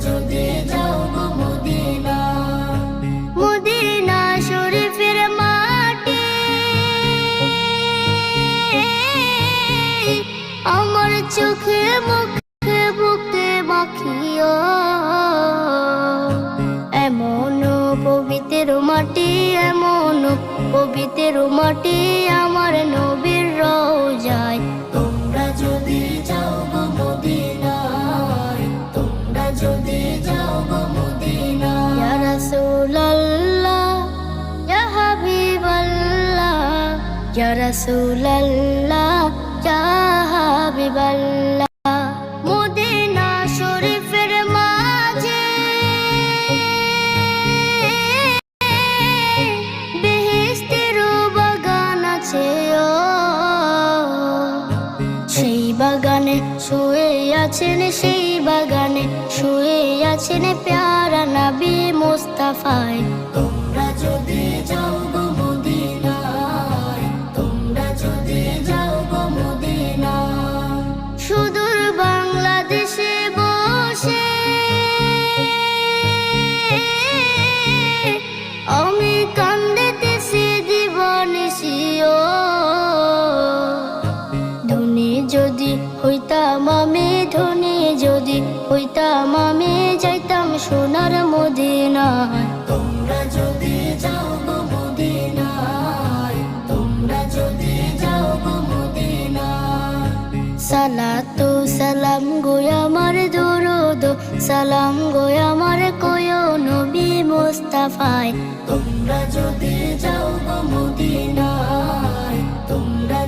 যদি যাও গো Medina. Medina শরীফের মাটি আমার চোখে মুখে বুকে মাখিও, এমন পবিত্র মাটি, এমন পবিত্র মাটি আমার নবীর রওজায়। তোমরা যদি যাও গো মদিনায়, তোমরা যদি যাও গো মদিনায়। ইয়া রাসূলুল্লাহ ইয়া হাবিবাল্লাহ, ইয়া রাসূলুল্লাহ ইয়া হাবিবাল্লাহ। মদিনা শরীফের মাঝে বেহেশতের বাগান আছে, সেই বাগানে শুয়ে আছেন, সেই বাগানে শুয়ে আছেন প্যারা নবী মুস্তাফায়। তোমরা যদি যাও গো মদিনায়, তোমরা যদি যাও গো মদিনায়। সুদূর বাংলাদেশে বসে আমি কান্দিতেছি দিবানিশিও, ধনী যদি হইতাম আমি, ধনী যদি হইতাম আমি, যাইতাম সোনার মদিনায়। তোমরা যদি যাও গো মদিনায়, তোমরা যদি যাও গো মদিনায়। সালাতু সালাম গো আমার দুরুদ সালাম গো আমার কয়ো নবী মুস্তাফায়। তোমরা যদি যাও গো মদিনায়, তোমরা